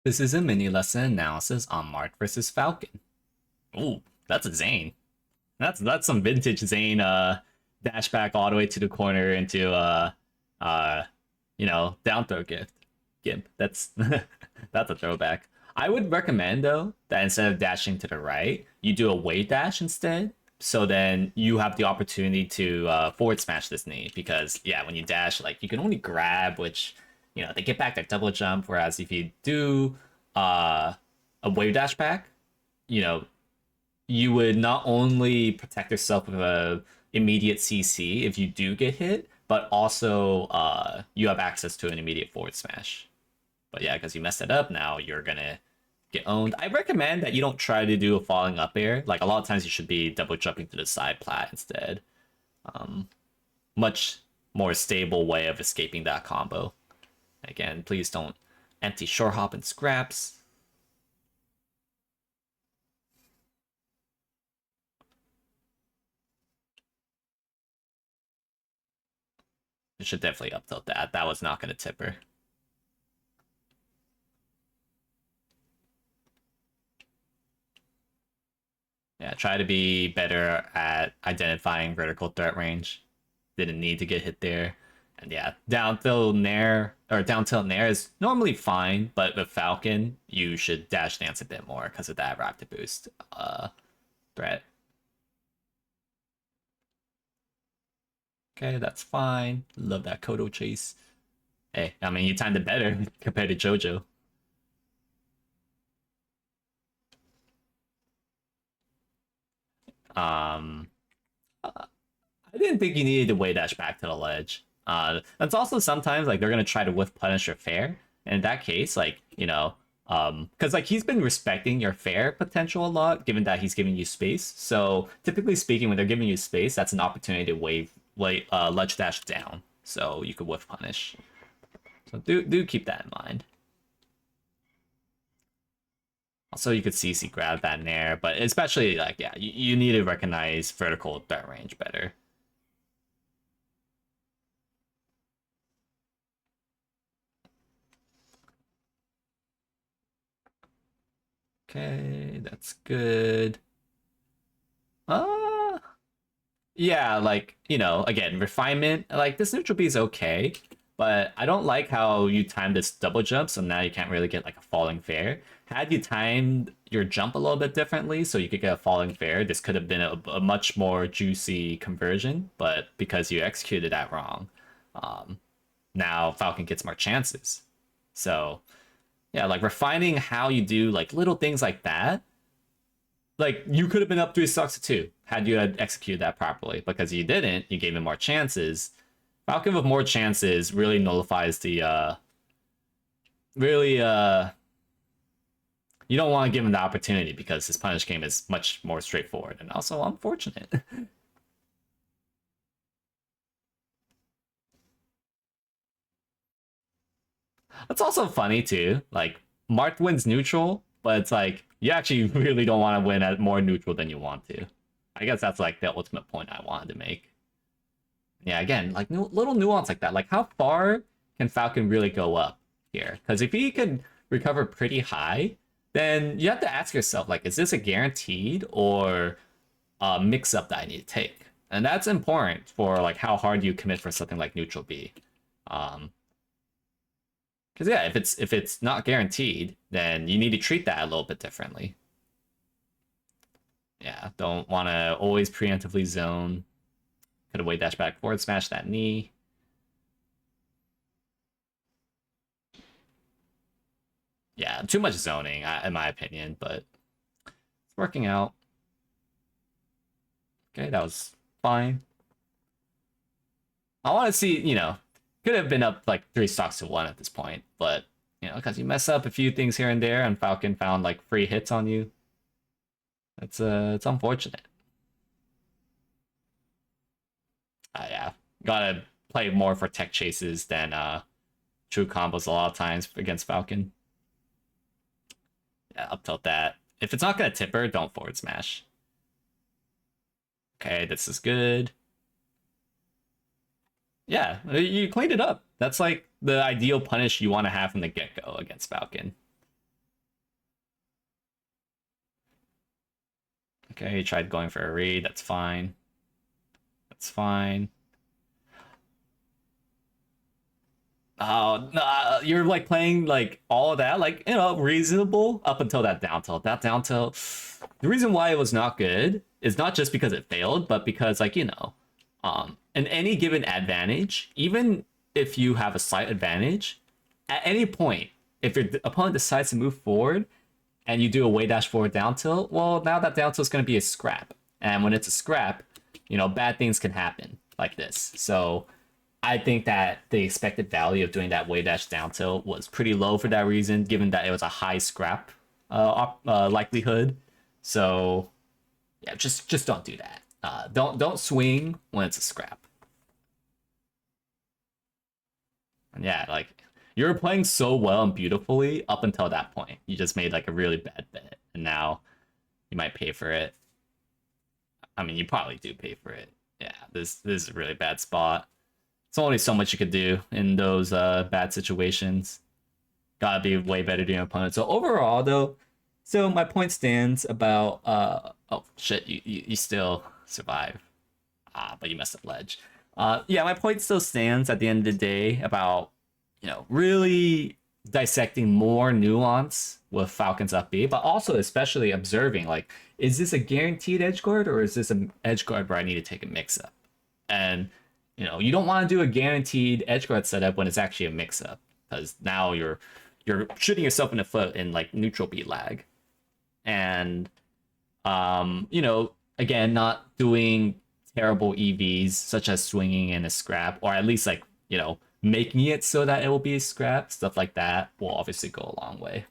This is a mini lesson analysis on Marth versus Falcon. Ooh, that's a Zane. That's some vintage Zane dash back all the way to the corner into uh down throw gift. Gimp. That's that's a throwback. I would recommend though that instead of dashing to the right, you do a wave dash instead. So then you have the opportunity to forward smash this knee because yeah, when you dash, like you can only grab, which they get back that double jump. Whereas if you do a wave dash back, you know you would not only protect yourself with a immediate CC if you do get hit, but also you have access to an immediate forward smash. But yeah, because you messed it up, now you're gonna get owned. I recommend that you don't try to do a falling up air. Like a lot of times you should be double jumping to the side plat instead. Much more stable way of escaping that combo. Again, please don't empty short hop and scraps. You should definitely up tilt that. That was not going to tip her. Yeah, try to be better at identifying vertical threat range. Didn't need to get hit there. And yeah, down tilt nair is normally fine, but with Falcon, you should dash dance a bit more because of that rapid boost threat. Okay, that's fine. Love that Kodo chase. Hey, I mean, you timed it better compared to JoJo. I didn't think you needed to way dash back to the ledge. That's also sometimes like they're gonna try to whiff punish your fair, and in that case, like because like he's been respecting your fair potential a lot, given that he's giving you space. So typically speaking, when they're giving you space, that's an opportunity to ledge dash down, so you could whiff punish. So do keep that in mind. Also, you could CC grab that nair, but especially like yeah, you need to recognize vertical threat range better. Okay, that's good. Uh yeah, like, again, refinement, like this neutral B is okay, but I don't like how you timed this double jump, so now you can't really get like a falling fair. Had you timed your jump a little bit differently so you could get a falling fair, this could have been a much more juicy conversion, but because you executed that wrong, now Falcon gets more chances. So yeah, like refining how you do like little things like that. Like you could have been up 3 stocks to 2 had you had executed that properly. Because you didn't, you gave him more chances. Falcon with more chances really nullifies the really you don't want to give him the opportunity because his punish game is much more straightforward and also unfortunate. That's also funny too. Like Marth wins neutral, but it's like you actually really don't want to win at more neutral than you want to. I guess that's like the ultimate point I wanted to make. Yeah, again, like little nuance like that. Like how far can Falcon really go up here? Because if he can recover pretty high, then you have to ask yourself, like, is this a guaranteed or a mix up that I need to take? And that's important for like how hard you commit for something like neutral B. Because yeah, if it's not guaranteed, then you need to treat that a little bit differently. Yeah, don't want to always preemptively zone. Could have wave dash back forward, smash that knee. Yeah, too much zoning, in my opinion, but it's working out. Okay, that was fine. I want to see, could have been up like 3 stocks to 1 at this point, but because you mess up a few things here and there, and Falcon found like free hits on you. It's unfortunate. Yeah, gotta play more for tech chases than true combos a lot of times against Falcon. Yeah, up tilt that. If it's not gonna tip her, don't forward smash. Okay, this is good. Yeah, you cleaned it up. That's like the ideal punish you want to have from the get-go against Falcon. Okay, he tried going for a read. That's fine. That's fine. Oh, nah, you're like playing like all of that, like, you know, reasonable up until that down tilt. That down tilt, the reason why it was not good is not just because it failed, but because, like, you know, in any given advantage, even if you have a slight advantage, at any point, if your opponent decides to move forward and you do a way dash forward down tilt, well, now that down tilt is going to be a scrap. And when it's a scrap, you know, bad things can happen like this. So I think that the expected value of doing that way dash down tilt was pretty low for that reason, given that it was a high scrap likelihood. So yeah, just don't do that. Don't swing when it's a scrap. And yeah, like you were playing so well and beautifully up until that point. You just made like a really bad bet, and now you might pay for it. I mean, you probably do pay for it. Yeah, this is a really bad spot. It's only so much you could do in those bad situations. Gotta be way better than your opponent. So overall, though, so my point stands about oh shit, you still survive. But you messed up ledge. Yeah, my point still stands at the end of the day about, you know, really dissecting more nuance with Falcon's up B, but also especially observing, like, is this a guaranteed edge guard or is this an edge guard where I need to take a mix up? And you know, you don't want to do a guaranteed edge guard setup when it's actually a mix up, because now you're shooting yourself in the foot in like neutral beat lag. And you know, again, not doing terrible EVs such as swinging in a scrap, or at least, like, you know, making it so that it will be a scrap, stuff like that will obviously go a long way.